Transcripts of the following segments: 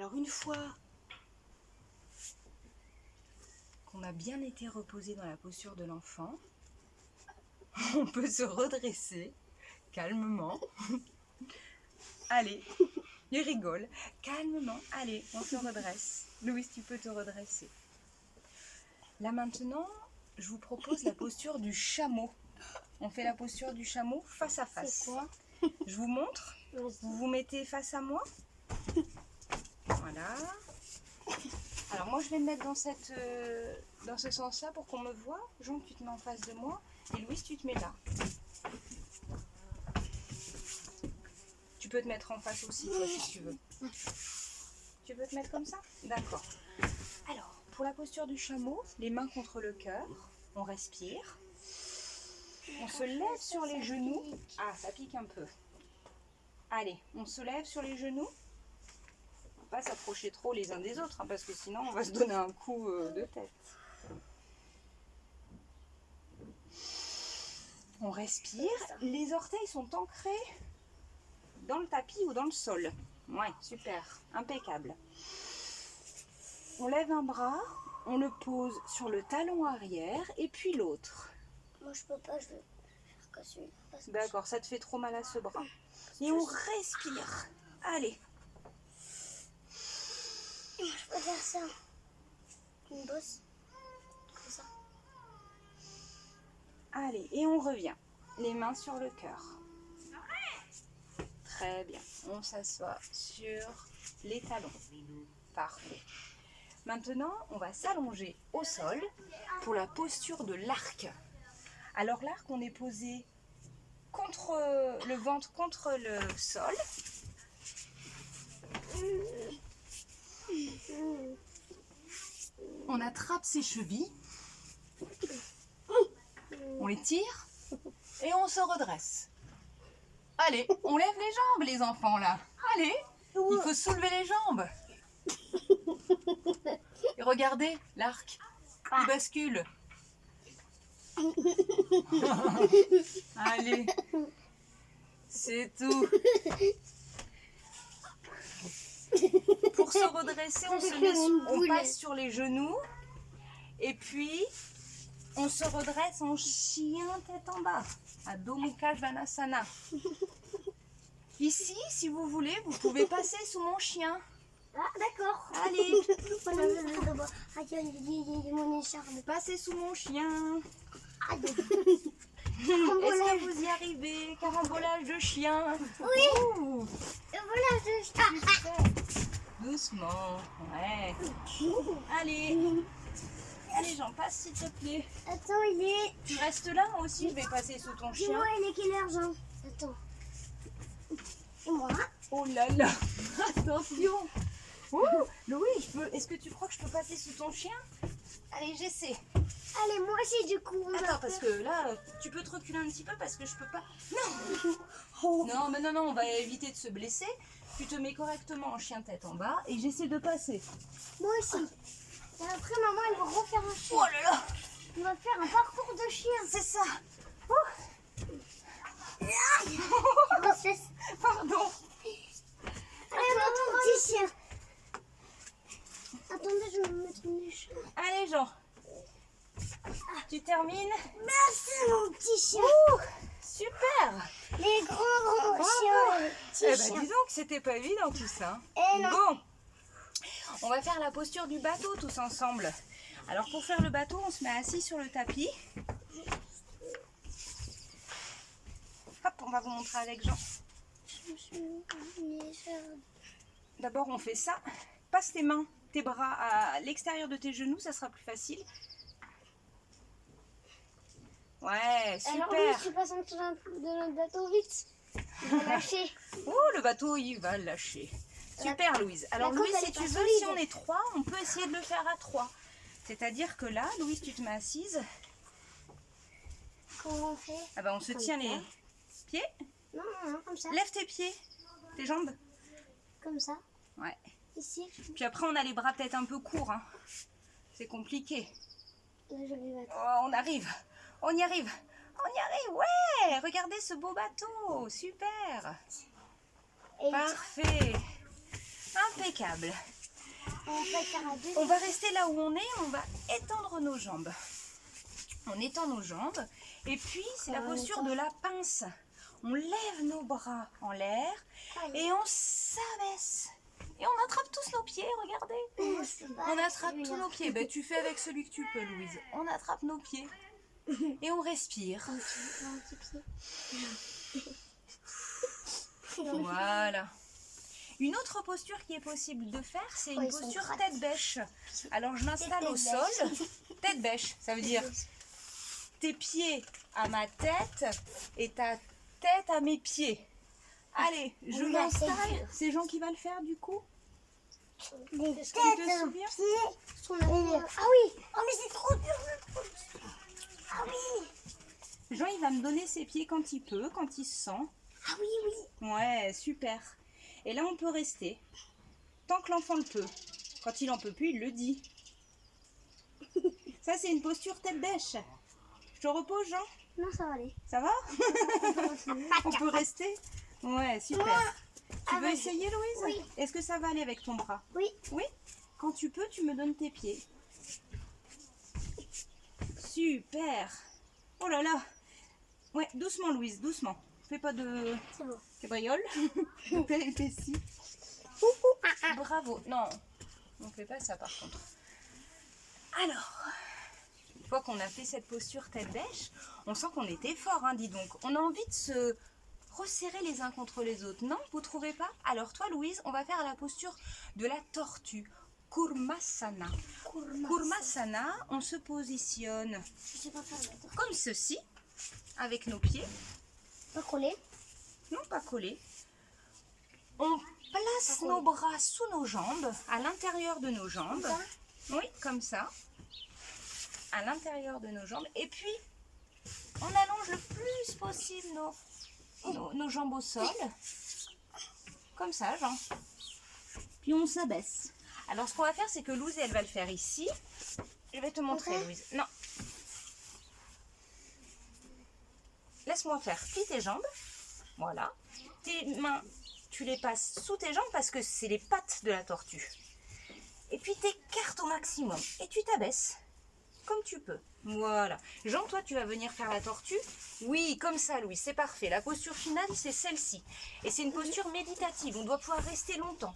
Alors une fois qu'on a bien été reposé dans la posture de l'enfant, on peut se redresser calmement. Allez, il rigole. Calmement, allez, on se redresse. Louise, tu peux te redresser. Là maintenant, je vous propose la posture du chameau. On fait la posture du chameau face à face. C'est quoi? Je vous montre. Vous vous mettez face à moi. Voilà. Alors moi je vais me mettre dans ce sens-là pour qu'on me voit. Jean, tu te mets en face de moi. Et Louise, tu te mets là. Tu peux te mettre en face aussi, toi, si tu veux. Tu veux te mettre comme ça? D'accord. Alors, pour la posture du chameau, les mains contre le cœur. On respire. On se lève sur les genoux. Ah, ça pique un peu. Allez, on se lève sur les genoux. On va pas s'approcher trop les uns des autres, hein, parce que sinon on va se donner un coup de tête. On respire. Les orteils sont ancrés dans le tapis ou dans le sol. Ouais, super, impeccable. On lève un bras, on le pose sur le talon arrière et puis l'autre. Moi je peux pas, je veux faire que celui-là. D'accord, ça te fait trop mal à ce bras. Et on respire. Allez. Moi je peux faire ça. Une bosse. Comme ça. Allez, et on revient. Les mains sur le cœur. Très bien. On s'assoit sur les talons. Parfait. Maintenant, on va s'allonger au sol pour la posture de l'arc. Alors l'arc, on est posé contre le ventre contre le sol. On attrape ses chevilles. On les tire et on se redresse. Allez, on lève les jambes, les enfants, là. Allez, il faut soulever les jambes. Et regardez, l'arc, il bascule. Allez, c'est tout. Pour se redresser, on passe sur les genoux. Et puis, on se redresse en chien tête en bas. Adho Mukha Svanasana. Ici, si vous voulez, vous pouvez passer sous mon chien. Ah d'accord. Allez, Mon écharpe. passez sous mon chien. Aïe. Est-ce que vous y arrivez? Carambolage de chien. Oui. Ouh. Voilà, Doucement. Ouais. Allez. Allez, j'en passe s'il te plaît. Attends, il est... Tu restes là, moi aussi je vais passer sous ton chien. Dis-moi, il est quelle heure, Jean? Attends. Et moi? Oh là là. Attention. Ouh, Louis, est-ce que tu crois que je peux passer sous ton chien? Allez, j'essaie. Allez, moi aussi, du coup. Attends, parce que là, tu peux te reculer un petit peu parce que je peux pas. Non. Non, mais non, on va éviter de se blesser. Tu te mets correctement en chien tête en bas et j'essaie de passer. Moi aussi. Et après, maman, elle va refaire un chien. Oh là là. On va faire un parcours de chien. C'est ça. Grossesse. Pardon. Allez, on attend un petit chien. Attendez, je vais me mettre une échelle. Allez, Jean. Tu termines? Merci, mon petit chien. Ouh, super. Les grands chiens. Les petits Eh ben, chiens. dis donc que c'était pas évident tout ça. Eh non. Bon, on va faire la posture du bateau tous ensemble. Alors pour faire le bateau, on se met assis sur le tapis. Hop, on va vous montrer avec Jean. D'abord, on fait ça. Passe tes mains, tes bras à l'extérieur de tes genoux, ça sera plus facile. Ouais, super. Alors, oui, tu passes en dessous de notre bateau vite. Il va lâcher. Oh, le bateau, il va lâcher. Super, Louise. Alors, côte, Louise, elle si est tu pas veux, solide. si on est trois, on peut essayer de le faire à trois. C'est-à-dire que là, Louise, tu te mets assise. Comment on fait? Ah ben, on se Comme tient ça. les pieds. Non, comme ça. Lève tes pieds, tes jambes. Comme ça. Ouais. Ici. Puis après, on a les bras peut-être un peu courts. Hein. C'est compliqué. Là, je vais mettre. Oh, on arrive. On y arrive. On y arrive. Ouais. Regardez ce beau bateau. Super. Et Parfait. Impeccable. On va faire à deux. On va rester là où on est, on va étendre nos jambes. On étend nos jambes. Et puis, c'est la posture de la pince. On lève nos bras en l'air et on s'abaisse. Et on attrape tous nos pieds, regardez. On attrape tous nos pieds. Ben, tu fais avec celui que tu peux, Louise. On attrape nos pieds et on respire. Voilà. Une autre posture qui est possible de faire, c'est une posture tête bêche. Alors, je m'installe au sol. Tête bêche, ça veut dire tes pieds à ma tête et ta tête à mes pieds. Allez, je m'installe. C'est Jean qui va le faire du coup. Est-ce que tu te souviens? Ah oui. Oh mais c'est trop dur. Ah oui. Jean, il va me donner ses pieds quand il peut, quand il se sent. Ah oui, oui. Ouais, super. Et là, on peut rester. Tant que l'enfant le peut. Quand il en peut plus, il le dit. Ça, c'est une posture tête bêche. Je te repose, Jean? Non, ça va aller. Ça va? On peut rester? Ouais, super. Tu veux essayer, Louise? Oui. Est-ce que ça va aller avec ton bras? Oui. Oui? Quand tu peux, tu me donnes tes pieds. Super. Oh là là. Ouais, doucement, Louise, doucement. Fais pas de C'est bon. cabriole. De péripéties. Bravo. Non, on fait pas ça par contre. Alors, une fois qu'on a fait cette posture tête bêche, on sent qu'on était fort, hein, dis donc. On a envie de se resserrer les uns contre les autres. Non, vous trouvez pas? Alors toi, Louise, on va faire la posture de la tortue. Kurmasana. Kurmasana, on se positionne Je sais pas faire la comme ceci, avec nos pieds. Pas collé. Non, pas collés. On place nos bras sous nos jambes, à l'intérieur de nos jambes. Oui, comme ça. À l'intérieur de nos jambes. Et puis, on allonge le plus possible nos jambes au sol. Comme ça, Jean. Puis on s'abaisse. Alors, ce qu'on va faire, c'est que Louise, elle va le faire ici. Je vais te montrer, Louise. Non. Laisse-moi faire. Plie tes jambes. Voilà. Tes mains, tu les passes sous tes jambes parce que c'est les pattes de la tortue. Et puis t'écartes au maximum. Et tu t'abaisses. Comme tu peux. Voilà. Jean, toi, tu vas venir faire la tortue? Oui, comme ça, Louis. C'est parfait. La posture finale, c'est celle-ci. Et c'est une posture méditative. On doit pouvoir rester longtemps.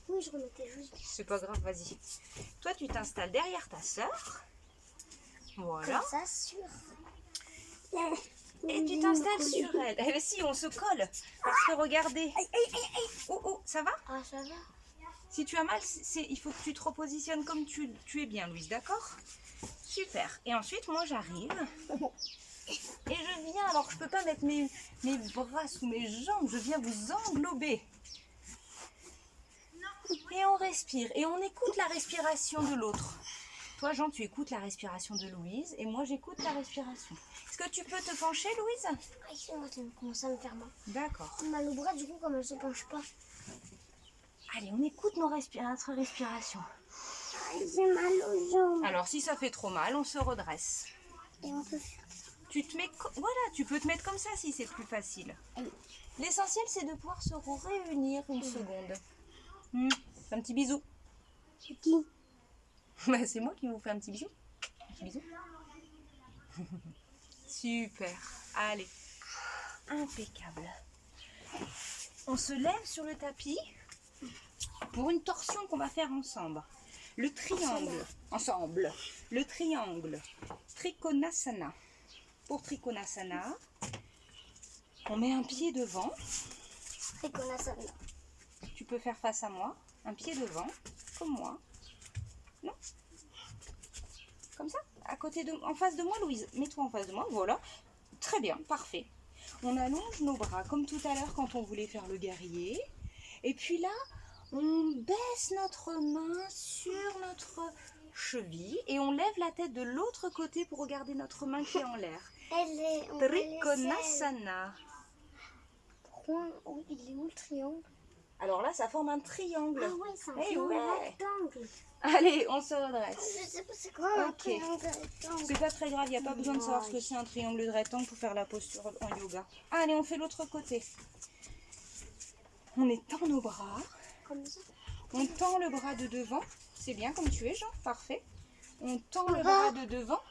Oui, je remettais juste. C'est pas grave, vas-y. Toi, tu t'installes derrière ta sœur. Voilà. Comme ça, sur. Et tu t'installes sur elle. Eh bien, si, on se colle. Parce que regardez. Oh, oh, ça va? Ah, ça va. Si tu as mal, il faut que tu te repositionnes comme tu es bien, Louise, d'accord? Super. Et ensuite, moi, j'arrive. Et je viens, alors je peux pas mettre mes bras sous mes jambes, je viens vous englober. Et on respire. Et on écoute la respiration de l'autre. Toi, Jean, tu écoutes la respiration de Louise et moi, j'écoute ta respiration. Est-ce que tu peux te pencher, Louise? Ah, moi, ça commence à me faire mal. D'accord. Mal au bras, du coup, comme elle se penche pas. Allez, on écoute notre respiration. J'ai mal aux jambes. Alors, si ça fait trop mal, on se redresse. Et on peut faire. Tu te mets, voilà, tu peux te mettre comme ça si c'est plus facile. L'essentiel, c'est de pouvoir se réunir une seconde. Un petit bisou. C'est qui? Bah, c'est moi qui vous fais un petit bisou. Un petit bisou. Super. Allez. Impeccable. On se lève sur le tapis pour une torsion qu'on va faire ensemble. Le triangle. Ensemble. Le triangle. Trikonasana. Pour Trikonasana, on met un pied devant. Trikonasana. Tu peux faire face à moi. Un pied devant, comme moi. Non? Comme ça? En face de moi, Louise. Mets-toi en face de moi. Voilà. Très bien, parfait. On allonge nos bras comme tout à l'heure quand on voulait faire le guerrier. Et puis là, on baisse notre main sur notre cheville et on lève la tête de l'autre côté pour regarder notre main qui est en l'air. Trikonasana. Oui, il est où le triangle? Alors là, ça forme un triangle. Ah ouais, c'est un Eh triangle ouais. rectangle. Allez, on se redresse. Je sais pas c'est quoi un Ok. triangle rectangle. C'est pas très grave, il n'y a pas besoin de savoir ce que c'est un triangle de rectangle pour faire la posture en yoga. Allez, on fait l'autre côté. On étend nos bras. Comme ça. On tend le bras de devant. C'est bien comme tu es, Jean. Parfait. On tend le bras de devant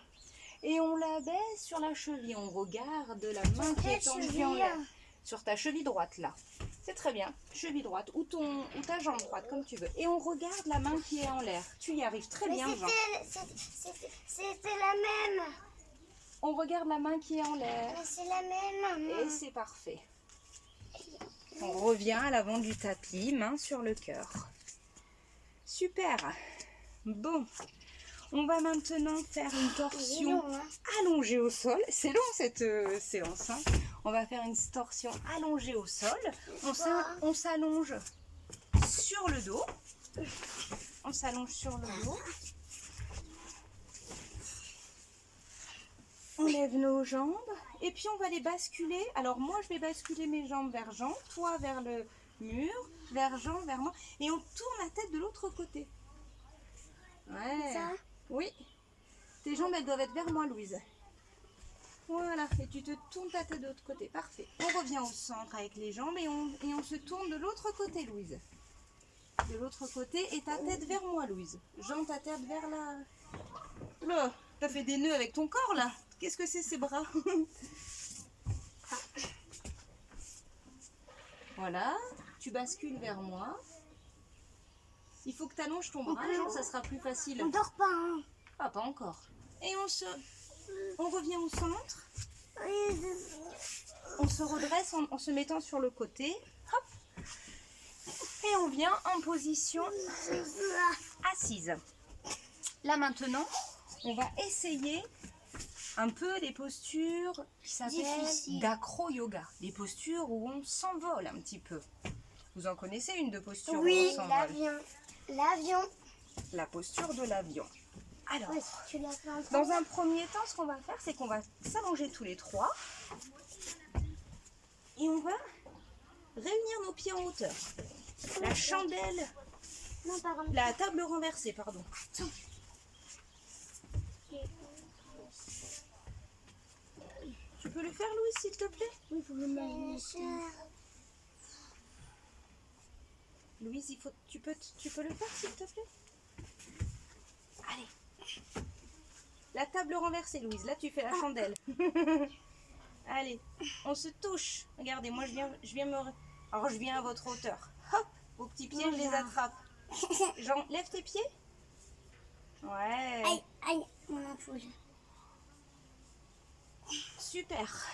et on la baisse sur la cheville. On regarde la main qui est tendue en l'air. Sur ta cheville droite, là. C'est très bien. Cheville droite ou ta jambe droite, comme tu veux. Et on regarde la main qui est en l'air. Tu y arrives très bien, Jean. C'était la même. On regarde la main qui est en l'air. Mais c'est la même. Et c'est parfait. On revient à l'avant du tapis, main sur le cœur. Super. Bon. On va maintenant faire une torsion allongée au sol. C'est long cette séance. Hein. On va faire une torsion allongée au sol. On s'allonge sur le dos. On s'allonge sur le dos. On lève nos jambes. Et puis on va les basculer. Alors moi je vais basculer mes jambes vers Jean. Toi vers le mur. Vers Jean, vers moi. Et on tourne la tête de l'autre côté. Ouais. Ça? Oui. Tes jambes, elles doivent être vers moi, Louise. Voilà. Et tu te tournes ta tête de l'autre côté. Parfait. On revient au centre avec les jambes et on se tourne de l'autre côté, Louise. De l'autre côté et ta tête vers moi, Louise. Jean, ta tête vers la... Là, t'as fait des nœuds avec ton corps, là. Qu'est-ce que c'est, ces bras? Voilà. Tu bascules vers moi. Il faut que tu allonges ton bras, Jean, ça sera plus facile. On dort pas, hein. Ah, pas encore. Et on revient au centre. On se redresse en se mettant sur le côté. Hop. Et on vient en position assise. Là maintenant, on va essayer un peu des postures qui s'appellent d'acro-yoga. Des postures où on s'envole un petit peu. Vous en connaissez une de posture où on s'envole? L'avion. La posture de l'avion. Alors, Ouais, tu l'as fait en dans un premier temps, ce qu'on va faire, c'est qu'on va s'allonger tous les trois. Et on va réunir nos pieds en hauteur. La chandelle, Non, pardon. la table renversée, pardon. Tu peux le faire, Louise, s'il te plaît? Oui, faut me Louise, tu peux le faire, s'il te plaît? Allez. La table renversée, Louise. Là, tu fais la chandelle. Allez, on se touche. Regardez, moi, je viens à votre hauteur. Hop, vos petits pieds, je les attrape. Jean, lève tes pieds. Ouais. Aïe, aïe, mon ampoule. Super.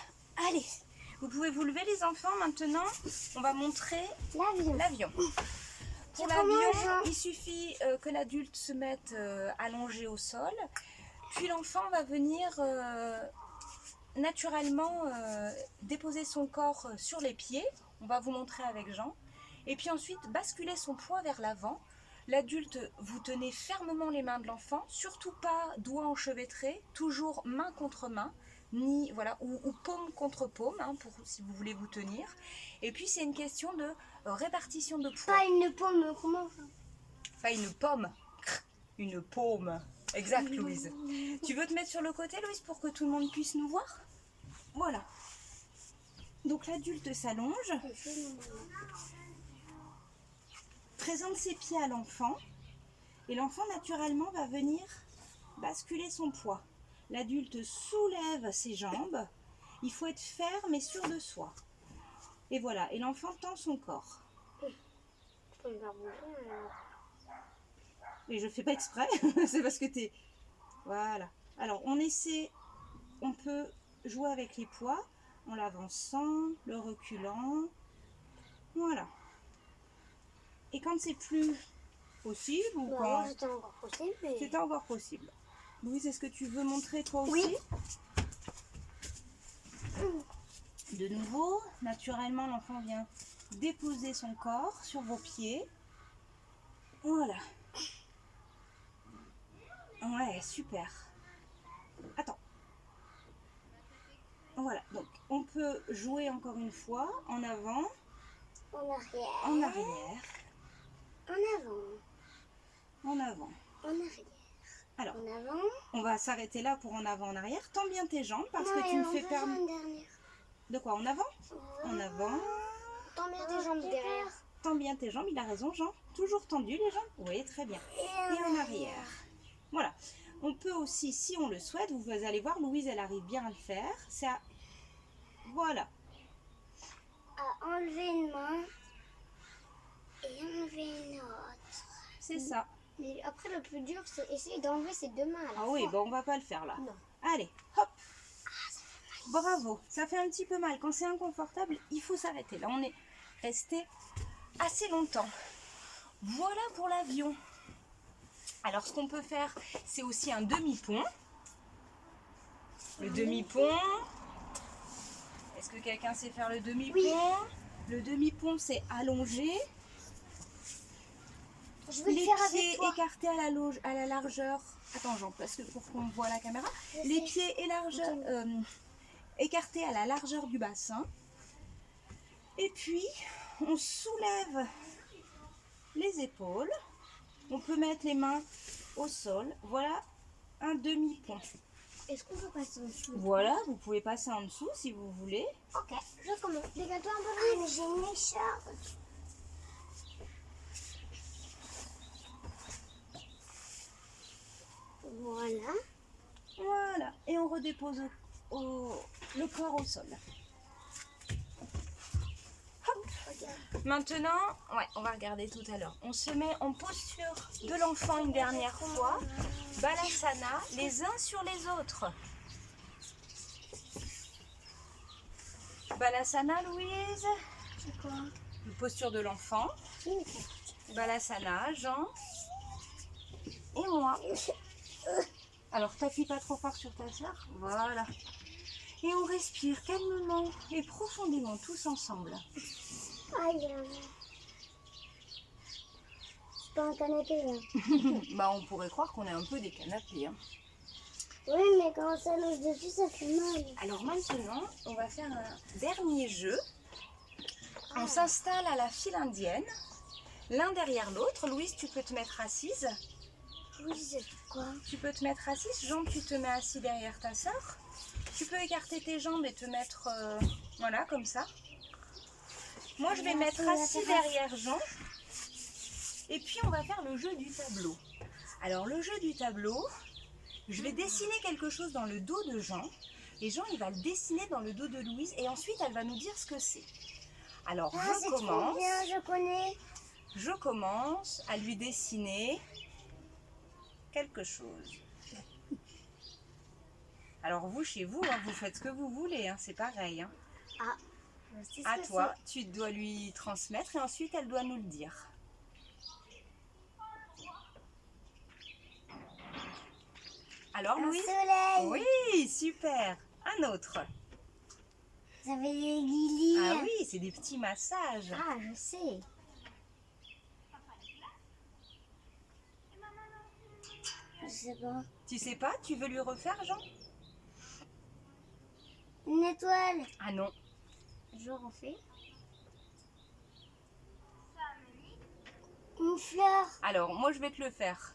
Allez, vous pouvez vous lever, les enfants. Maintenant, on va montrer l'avion. Pour l'avion, il suffit que l'adulte se mette allongé au sol. Puis l'enfant va venir naturellement déposer son corps sur les pieds. On va vous montrer avec Jean. Et puis ensuite, basculer son poids vers l'avant. L'adulte, vous tenez fermement les mains de l'enfant. Surtout pas doigts enchevêtrés. Toujours main contre main. Ou paume contre paume, hein, si vous voulez vous tenir. Et puis c'est une question de répartition de poids. Pas une paume, comment ça? Pas une pomme, une paume. Exact, Louise. Tu veux te mettre sur le côté, Louise, pour que tout le monde puisse nous voir? Voilà. Donc l'adulte s'allonge, présente ses pieds à l'enfant, et l'enfant naturellement va venir basculer son poids. L'adulte soulève ses jambes. Il faut être ferme et sûr de soi. Et voilà, et l'enfant tend son corps. Et je fais pas exprès, c'est parce que t'es... Voilà. Alors, on peut jouer avec les poids en l'avançant, le reculant. Voilà. Et quand c'est plus possible ou quand... C'était encore possible. Mais... C'était encore possible. Louise, est-ce que tu veux montrer toi aussi? De nouveau, naturellement, l'enfant vient déposer son corps sur vos pieds. Voilà. Ouais, super. Attends. Voilà, donc on peut jouer encore une fois en avant, En arrière. en arrière, En avant. en avant. En arrière. Alors, En avant. on va s'arrêter là pour en avant, en arrière. Tends bien tes jambes parce que tu me fais perdre... De quoi? En avant? En avant. Tends bien tes jambes derrière. Tends bien tes jambes, il a raison Jean. Toujours tendu les jambes. Oui, très bien. Et en arrière. Voilà. On peut aussi, si on le souhaite, vous allez voir, Louise, elle arrive bien à le faire. C'est à... Voilà. À enlever une main et enlever une autre. C'est ça. Mais après, le plus dur, c'est essayer d'enlever ces deux mains à la Ah oui, fois. bon, on va pas le faire là. Non. Allez, hop. Bravo. Ça fait un petit peu mal. Quand c'est inconfortable, il faut s'arrêter. Là, on est resté assez longtemps. Voilà pour l'avion. Alors, ce qu'on peut faire, c'est aussi un demi-pont. Le demi-pont. Est-ce que quelqu'un sait faire le demi-pont? Oui. Le demi-pont, c'est allongé. Je vais Les le faire pieds avec toi. écartés à la largeur. Attends, Jean, parce que pour qu'on voit la caméra. Je Les sais. pieds écartés à la largeur du bassin. Et puis, on soulève les épaules. On peut mettre les mains au sol. Voilà un demi-pont. Est-ce qu'on peut passer en dessous? Voilà, vous pouvez passer en dessous si vous voulez. Ok, je commence. Dégage-toi un peu. Ah, mais j'ai une écharpe. Voilà. Voilà, et on redépose le corps au sol. Hop. Regarde. Maintenant, ouais, on va regarder tout à l'heure. On se met en posture de l'enfant une dernière fois. Balasana, les uns sur les autres. Balasana, Louise. C'est quoi? La posture de l'enfant. Balasana, Jean. Et moi. Alors, t'appuies pas trop fort sur ta soeur. Voilà. Et on respire calmement et profondément tous ensemble. Aïe, aïe. C'est pas un canapé là. Bah, on pourrait croire qu'on est un peu des canapés. Hein. Oui, mais quand on s'allonge dessus, ça fait mal. Alors maintenant, on va faire un dernier jeu. On s'installe à la file indienne, l'un derrière l'autre. Louise, tu peux te mettre assise. Oui, c'est quoi? Tu peux te mettre assise. Jean, tu te mets assis derrière ta sœur. Tu peux écarter tes jambes et te mettre, voilà, comme ça. Moi, je vais mettre assis derrière Jean. Et puis, on va faire le jeu du tableau. Alors, le jeu du tableau, je vais dessiner quelque chose dans le dos de Jean. Et Jean, il va le dessiner dans le dos de Louise. Et ensuite, elle va nous dire ce que c'est. Alors, Ah, c'est trop bien, je connais. Je commence à lui dessiner quelque chose. Alors, vous, chez vous, hein, vous faites ce que vous voulez. Hein, c'est pareil. Hein. Ah, je sais ce À que toi, tu dois lui transmettre et ensuite, elle doit nous le dire. Alors, c'est. Un Louise? soleil. Oui, super. Un autre. Ça fait des guilis. Ah oui, c'est des petits massages. Ah, je sais. Je sais pas. Tu sais pas? Tu veux lui refaire, Jean? Une étoile. Ah non. Je refais. Une fleur. Alors, moi, je vais te le faire.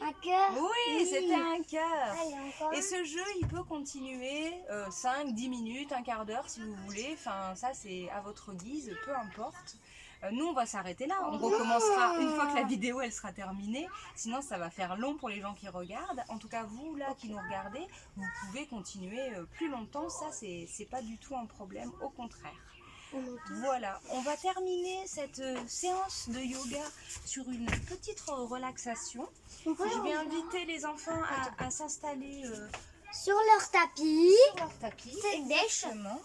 Un cœur. Oui, c'était un cœur. Allez, encore Et un. ce jeu, il peut continuer 5, 10 minutes, un quart d'heure si vous voulez. Enfin, ça, c'est à votre guise, peu importe. Nous, on va s'arrêter là. On recommencera une fois que la vidéo, elle sera terminée. Sinon, ça va faire long pour les gens qui regardent. En tout cas, vous, là, qui nous regardez, vous pouvez continuer plus longtemps. Ça, c'est pas du tout un problème. Au contraire. Voilà, on va terminer cette séance de yoga sur une petite relaxation. Je vais inviter les enfants à s'installer Sur leur tapis. sur leur tapis. C'est Exactement.